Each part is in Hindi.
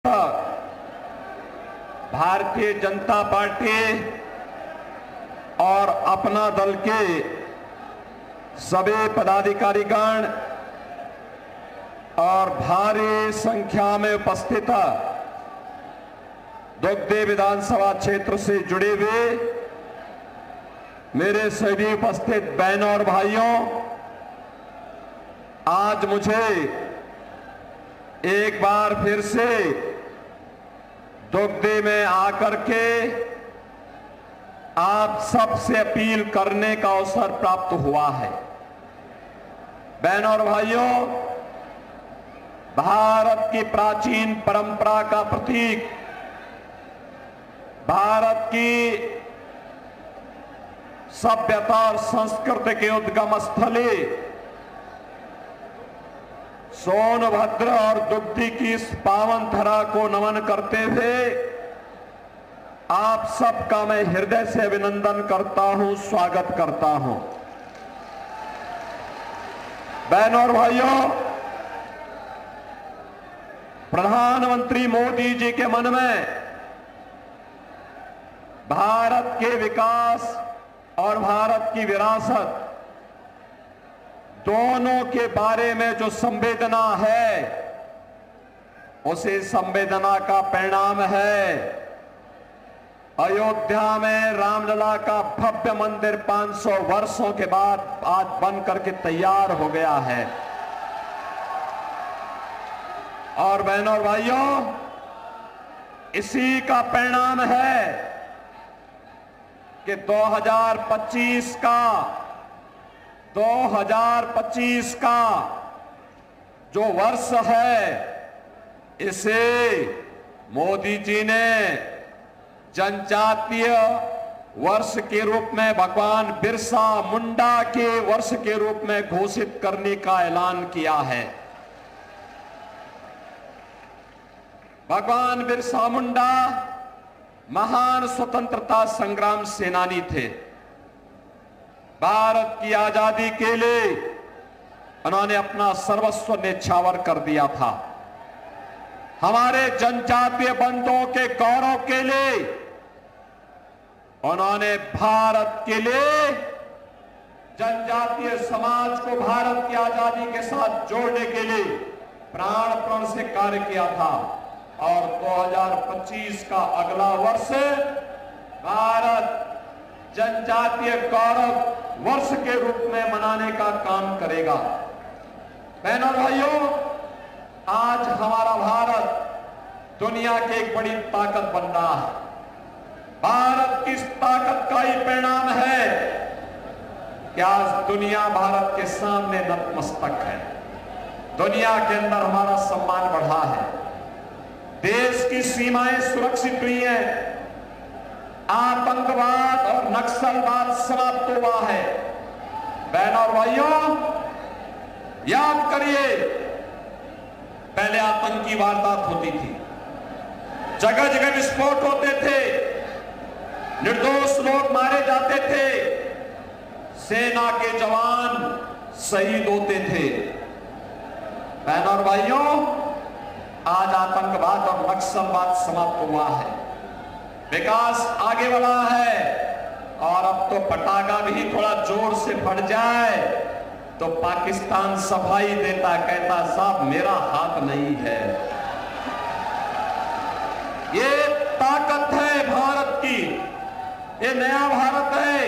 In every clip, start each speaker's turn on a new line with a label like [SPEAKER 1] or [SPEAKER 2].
[SPEAKER 1] तक भारतीय जनता पार्टी और अपना दल के सभी पदाधिकारीगण और भारी संख्या में उपस्थित दुग्धे विधानसभा क्षेत्र से जुड़े हुए मेरे सभी उपस्थित बहनों और भाइयों, आज मुझे एक बार फिर से दुग्धे में आकर के आप सबसे अपील करने का अवसर प्राप्त हुआ है। बहनों और भाइयों, भारत की प्राचीन परंपरा का प्रतीक, भारत की सभ्यता और संस्कृति के उद्गम स्थली सोनभद्र और दुग्धी की इस पावन धरा को नमन करते हुए आप सबका मैं हृदय से अभिनंदन करता हूं, स्वागत करता हूं। बहनों और भाइयों, प्रधानमंत्री मोदी जी के मन में भारत के विकास और भारत की विरासत दोनों के बारे में जो संवेदना है, उसी संवेदना का परिणाम है अयोध्या में रामलला का भव्य मंदिर 500 वर्षों के बाद आज बन करके तैयार हो गया है। और बहनों और भाइयों, इसी का परिणाम है कि 2025 का जो वर्ष है, इसे मोदी जी ने जनजातीय वर्ष के रूप में, भगवान बिरसा मुंडा के वर्ष के रूप में घोषित करने का ऐलान किया है। भगवान बिरसा मुंडा महान स्वतंत्रता संग्राम सेनानी थे। भारत की आजादी के लिए उन्होंने अपना सर्वस्व न्यौछावर कर दिया था। हमारे जनजातीय बंधुओं के गौरव के लिए उन्होंने भारत के लिए जनजातीय समाज को भारत की आजादी के साथ जोड़ने के लिए प्राणपण से कार्य किया था। और 2025 का अगला वर्ष भारत जनजातीय गौरव वर्ष के रूप में मनाने का काम करेगा। बहनों और भाइयों, आज हमारा भारत दुनिया की एक बड़ी ताकत बन रहा है। भारत की इस ताकत का ही परिणाम है कि आज दुनिया भारत के सामने नतमस्तक है। दुनिया के अंदर हमारा सम्मान बढ़ा है, देश की सीमाएं सुरक्षित हुई हैं, आतंकवाद और नक्सलवाद समाप्त हुआ है। बहनों और भाइयों, याद करिए, पहले आतंकी वारदात होती थी, जगह जगह विस्फोट होते थे, निर्दोष लोग मारे जाते थे, सेना के जवान शहीद होते थे। बहनों और भाइयों, आज आतंकवाद और नक्सलवाद समाप्त हुआ है, विकास आगे बढ़ा है। और अब तो पटाखा भी थोड़ा जोर से फट जाए तो पाकिस्तान सफाई देता, कहता साहब मेरा हाथ नहीं है। ये ताकत है भारत की, ये नया भारत है।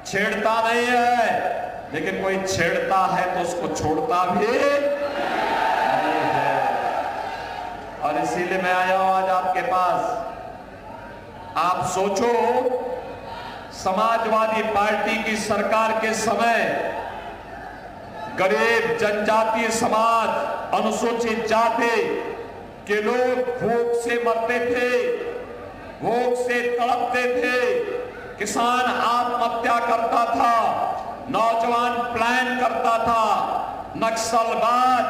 [SPEAKER 1] छेड़ता नहीं है, लेकिन कोई छेड़ता है तो उसको छोड़ता भी नहीं है। और इसीलिए मैं आया हूं आज आपके पास। आप सोचो, समाजवादी पार्टी की सरकार के समय गरीब जनजातीय समाज, अनुसूचित जाति के लोग भूख से मरते थे, भूख से तड़पते थे, किसान आत्महत्या करता था, नौजवान प्लान करता था, नक्सलवाद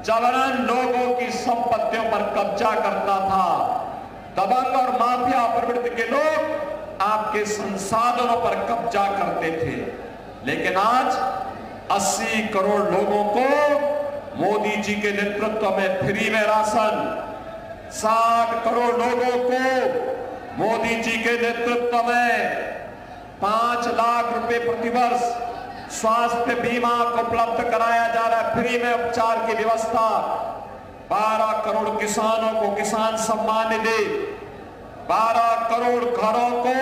[SPEAKER 1] जबरन लोगों की संपत्तियों पर कब्जा करता था, दबंग और माफिया प्रवृत्ति के लोग आपके संसाधनों पर कब्जा करते थे। लेकिन आज 80 करोड़ लोगों को मोदी जी के नेतृत्व में फ्री में राशन, 60 करोड़ लोगों को मोदी जी के नेतृत्व में 5 लाख रुपए प्रतिवर्ष स्वास्थ्य बीमा को उपलब्ध कराया जा रहा है, फ्री में उपचार की व्यवस्था। 12 करोड़ किसानों को किसान सम्मान निधि, 12 करोड़ घरों को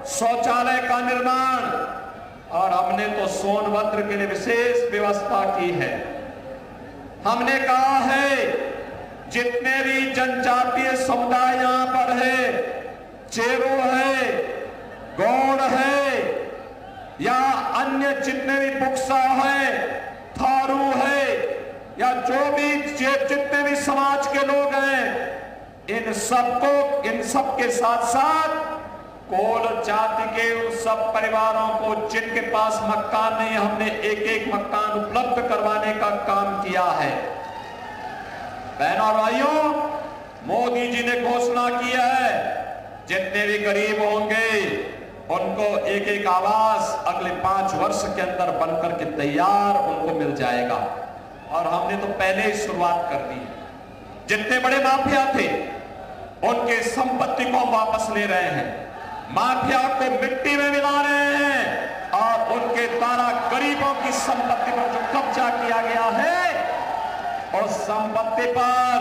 [SPEAKER 1] शौचालय का निर्माण, और हमने तो सोनभद्र के लिए विशेष व्यवस्था की है। हमने कहा है जितने भी जनजातीय समुदाय यहां पर है, चेरो है, गौड़ है, या अन्य जितने भी बुक्सा है, थारू है, या जो भी जितने भी समाज के लोग हैं, इन सबके साथ साथ कोल जाति के उस सब परिवारों को जिनके पास मकान नहीं, हमने एक एक मकान उपलब्ध करवाने का काम किया है। बहनों और भाइयों, मोदी जी ने घोषणा की है जितने भी गरीब होंगे उनको एक एक आवास अगले 5 वर्ष के अंदर बनकर के तैयार उनको मिल जाएगा। और हमने तो पहले ही शुरुआत कर दी। जितने बड़े माफिया थे उनके संपत्ति को वापस ले रहे हैं, माफिया को मिट्टी में मिला रहे हैं, और उनके द्वारा गरीबों की संपत्ति पर जो कब्जा किया गया है उस संपत्ति पर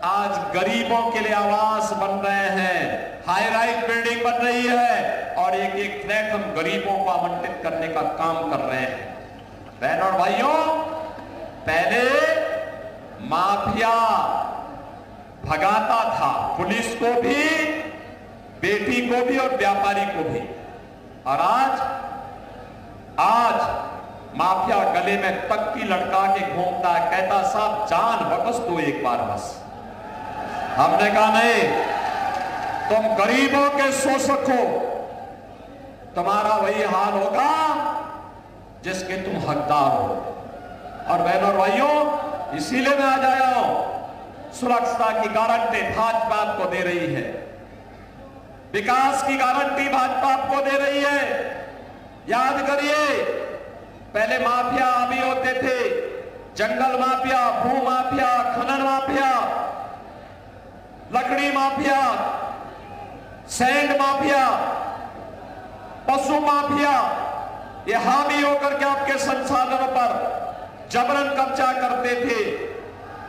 [SPEAKER 1] आज गरीबों के लिए आवास बन रहे हैं, हाई राइज बिल्डिंग बन रही है, और एक एक फ्लैट हम गरीबों को आवंटित करने का काम कर रहे हैं। बहनों और भाइयों, पहले माफिया भगाता था पुलिस को भी, बेटी को भी और व्यापारी को भी, और आज माफिया गले में तख्ती लटका के घूमता है, कहता साहब जान बख्श दो एक बार बस। हमने कहा नहीं, तुम गरीबों के शोषक हो, तुम्हारा वही हाल होगा जिसके तुम हकदार हो। और बहनों और भाइयों, इसीलिए मैं आज आया हूं। सुरक्षा की गारंटी भाजपा आपको दे रही है, विकास की गारंटी भाजपा आपको दे रही है। याद करिए, पहले माफिया अभी होते थे, जंगल माफिया, भू माफिया, खनन माफिया, लकड़ी माफिया, सैंड माफिया, पशु माफिया, ये हामी होकर के आपके संसाधनों पर जबरन कब्जा करते थे।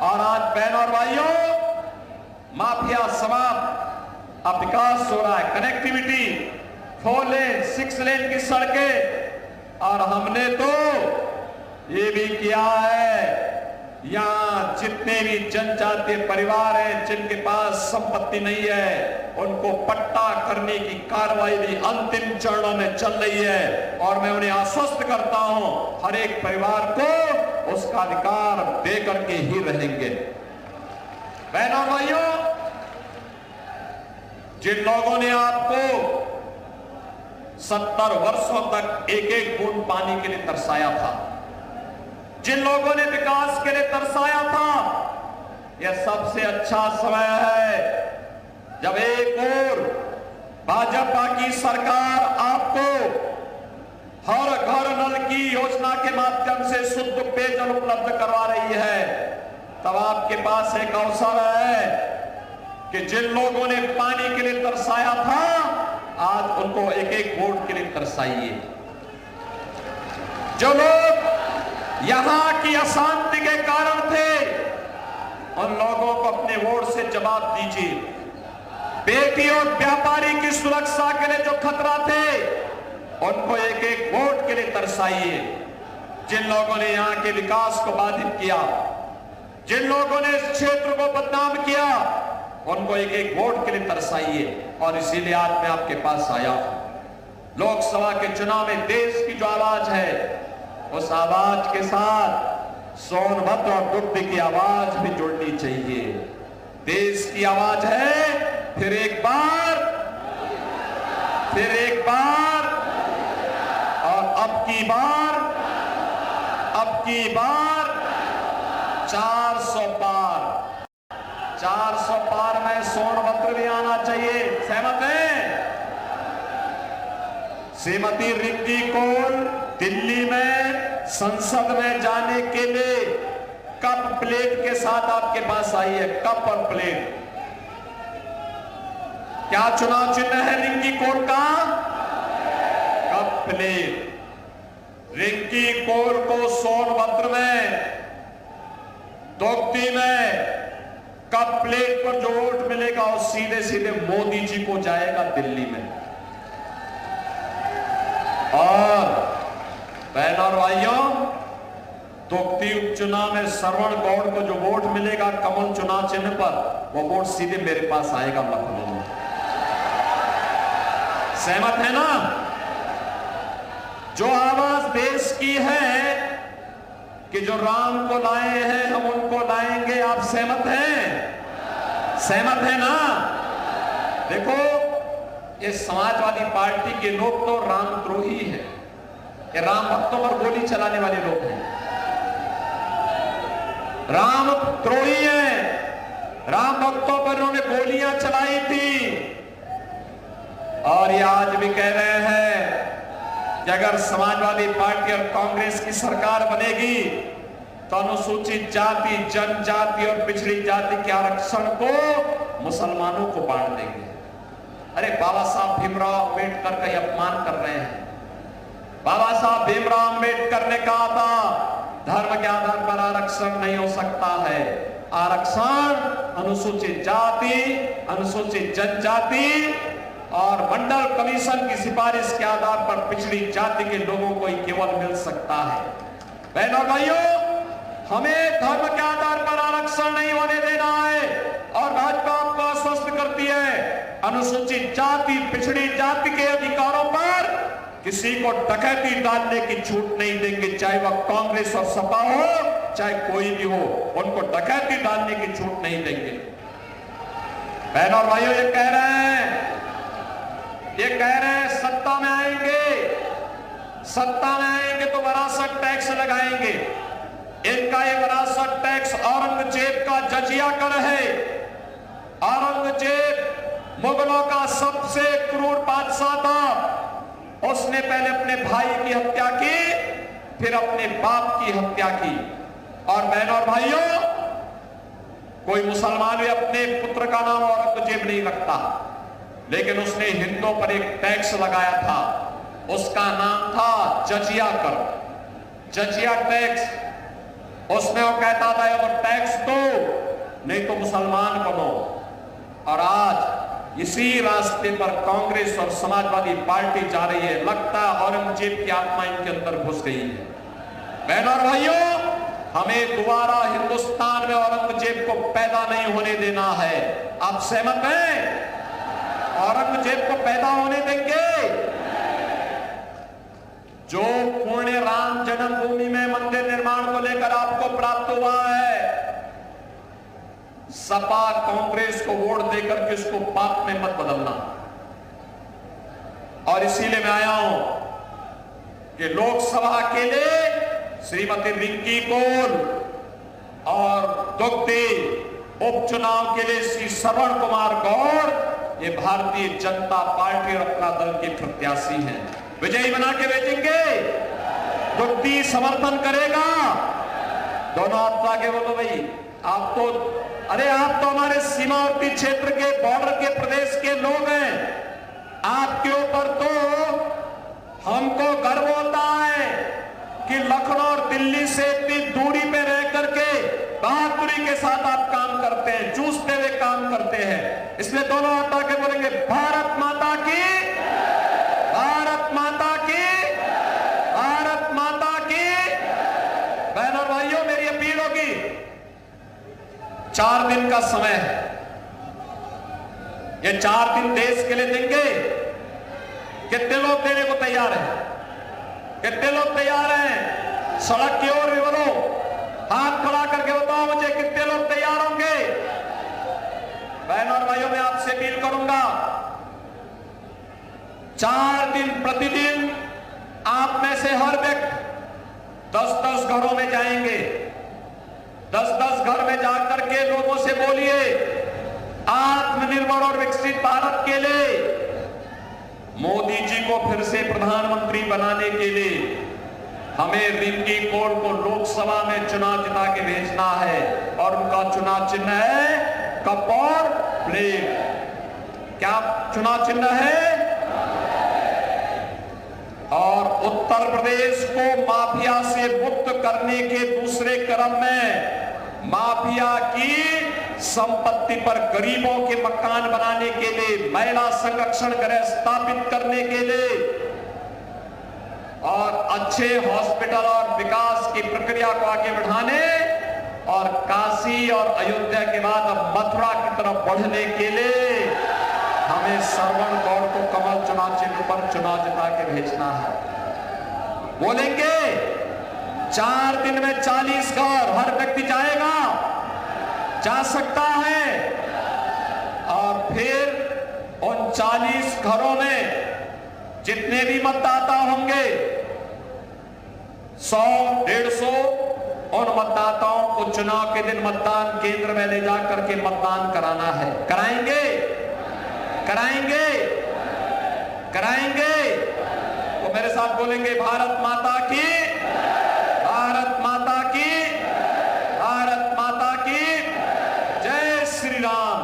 [SPEAKER 1] और आज बहनों और भाइयों, माफिया समाप्त, अब विकास हो रहा है, कनेक्टिविटी, 4 लेन 6 लेन की सड़कें, और हमने तो ये भी किया है, यहां जितने भी जनजातीय परिवार हैं जिनके पास संपत्ति नहीं है उनको पट्टा करने की कार्रवाई भी अंतिम चरणों में चल रही है। और मैं उन्हें आश्वस्त करता हूं, हर एक परिवार को उसका अधिकार दे करके ही रहेंगे। बहनों भाइयों, जिन लोगों ने आपको 70 वर्षों तक एक एक बूंद पानी के लिए तरसाया था, जिन लोगों ने विकास के लिए तरसाया था, यह सबसे अच्छा समय है जब एक और भाजपा की सरकार आपको हर घर नल की योजना के माध्यम से शुद्ध पेयजल उपलब्ध करवा रही है। तब आपके पास एक अवसर है कि जिन लोगों ने पानी के लिए तरसाया था, आज उनको एक एक वोट के लिए तरसाइए। जो लोग यहां की अशांति के कारण थे, उन लोगों को अपने वोट से जवाब दीजिए। बेटी और व्यापारी की सुरक्षा के लिए जो खतरा थे, उनको एक एक वोट के लिए तरसाइए। जिन लोगों ने यहां के विकास को बाधित किया, जिन लोगों ने इस क्षेत्र को बदनाम किया, उनको एक एक वोट के लिए तरसाइए। और इसीलिए आज मैं आपके पास आया हूं। लोकसभा के चुनाव में देश की जो आवाज है, उस आवाज के साथ सोनभद्र और दुर्ग की आवाज भी जुड़नी चाहिए। देश की आवाज है, फिर एक बार, और अब की बार 400 पार में सोनभद्र भी आना चाहिए। सहमत हैं? श्रीमती रिंकी कौल दिल्ली में संसद में जाने के लिए कप प्लेट के साथ आपके पास आई है, कप और प्लेट। क्या चुनाव चिन्ह है रिंकी कौर का? Cup plate. रिंकी कौर को सोनभद्र में, दोगती में कप प्लेट पर जो वोट मिलेगा वो सीधे सीधे मोदी जी को जाएगा दिल्ली में। और बहनों और भाइयों, दोगती उपचुनाव में श्रवण गौड़ को जो वोट मिलेगा कमल चुनाव चिन्ह पर, वो वोट सीधे मेरे पास आएगा लखनऊ में। सहमत है ना? जो आवाज देश की है कि जो राम को लाए हैं हम उनको लाएंगे, आप सहमत हैं? सहमत है ना? देखो, ये समाजवादी पार्टी के लोग तो रामद्रोही हैं, ये राम भक्तों पर गोली चलाने वाले लोग हैं, रामद्रोही हैं। राम भक्तों पर उन्होंने गोलियां चलाई थी और ये आज भी कह रहे हैं कि अगर समाजवादी पार्टी और कांग्रेस की सरकार बनेगी तो अनुसूचित जाति, जनजाति और पिछड़ी जाति के आरक्षण को मुसलमानों को बांट देंगे। अरे बाबा साहब भीमराव अंबेडकर का अपमान कर रहे हैं। बाबा साहब भीमराव अंबेडकर ने कहा था धर्म के आधार पर आरक्षण नहीं हो सकता है। आरक्षण अनुसूचित जाति, अनुसूचित जनजाति और मंडल कमीशन की सिफारिश के आधार पर पिछड़ी जाति के लोगों को ही केवल मिल सकता है। बहनों भाइयों, हमें धर्म के आधार पर आरक्षण नहीं होने देना है। और भाजपा आपको आश्वस्त करती है अनुसूचित जाति, पिछड़ी जाति के अधिकारों पर किसी को डकैती डालने की छूट नहीं देंगे, चाहे वह कांग्रेस और सपा हो, चाहे कोई भी हो, उनको डकैती डालने की छूट नहीं देंगे। बहनों और भाइयों, ये कह रहे हैं सत्ता में आएंगे, सत्ता में आएंगे तो विरासत टैक्स लगाएंगे। इनका ये विरासत टैक्स औरंगजेब का जजिया कर है। औरंगजेब मुगलों का सबसे क्रूर बादशाह था। उसने पहले अपने भाई की हत्या की, फिर अपने बाप की हत्या की। और बहनों और भाइयों, कोई मुसलमान भी अपने पुत्र का नाम औरंगजेब नहीं रखता, लेकिन उसने हिंदुओं पर एक टैक्स लगाया था, उसका नाम था जजिया कर, जजिया टैक्स। उसमें वो कहता था या तो टैक्स दो नहीं तो मुसलमान बनो। और आज इसी रास्ते पर कांग्रेस और समाजवादी पार्टी जा रही है। लगता है औरंगजेब की आत्मा इनके अंदर घुस गई है। बहनों और भाइयों, हमें दोबारा हिंदुस्तान में औरंगजेब को पैदा नहीं होने देना है। आप सहमत हैं? औरंगजेब को पैदा होने देंगे? जो पुण्य राम जन्मभूमि में मंदिर निर्माण को लेकर आपको प्राप्त हुआ है, सपा कांग्रेस को वोट देकर के उसको पाप में मत बदलना। और इसीलिए मैं आया हूं कि लोकसभा के लिए श्रीमती रिंकी कौर और दोगती उपचुनाव के लिए श्री श्रवण कुमार गौड़ ये भारतीय जनता पार्टी और अपना दल के प्रत्याशी हैं। विजयी बना के भेजेंगे। दोगती समर्थन करेगा। दोनों हाथ आगे बोलो भाई। आप तो हमारे सीमावर्ती क्षेत्र के, बॉर्डर के प्रदेश के लोग हैं। आपके ऊपर तो हमको गर्व होता है कि लखनऊ और दिल्ली से इतनी दूरी पे रह करके बहादुरी के साथ आप काम करते हैं, जूझते हुए काम करते हैं। इसलिए दोनों हाथ आके बोलेंगे भारत माता की, भारत माता की, भारत माता की। बहनों और भाइयों, मेरी अपील होगी, 4 दिन का समय है। ये 4 दिन देश के लिए देंगे। कितने लोग देने को तैयार हैं? कितने लोग तैयार हैं? सड़क की ओर भी बोलो, हाथ खड़ा करके बताओ मुझे कितने लोग तैयार होंगे। बहनों और भाइयों, मैं आपसे अपील करूंगा, 4 दिन प्रतिदिन आप में से हर व्यक्ति 10-10 घरों में जाएंगे। 10-10 घर में जाकर के लोगों से बोलिए, आत्मनिर्भर और विकसित भारत के लिए, मोदी जी को फिर से प्रधानमंत्री बनाने के लिए हमें रिंकी कौर को लोकसभा में चुनाव जिता के भेजना है। और उनका चुनाव चिन्ह है कप और प्लेट। क्या चुनाव चिन्ह है? और उत्तर प्रदेश को माफिया से मुक्त करने के दूसरे क्रम में माफिया की संपत्ति पर गरीबों के मकान बनाने के लिए, महिला संरक्षण गृह स्थापित करने के लिए और अच्छे हॉस्पिटल और विकास की प्रक्रिया को आगे बढ़ाने और काशी और अयोध्या के बाद अब मथुरा की तरफ बढ़ने के लिए हमें श्रवण गौड़ को कमल चुनाव चिन्ह पर चुनाव जिता के भेजना है। बोलेंगे 4 दिन में 40 घर हर व्यक्ति जाएगा, जा सकता है। और फिर उन 40 घरों में जितने भी मतदाता होंगे 100, 150 उन मतदाताओं को चुनाव के दिन मतदान केंद्र में ले जाकर के मतदान कराना है। कराएंगे? कराएंगे? कराएंगे? तो मेरे साथ बोलेंगे भारत माता की, भारत माता की, भारत माता की जय श्री राम,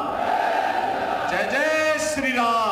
[SPEAKER 1] जय जय श्री राम।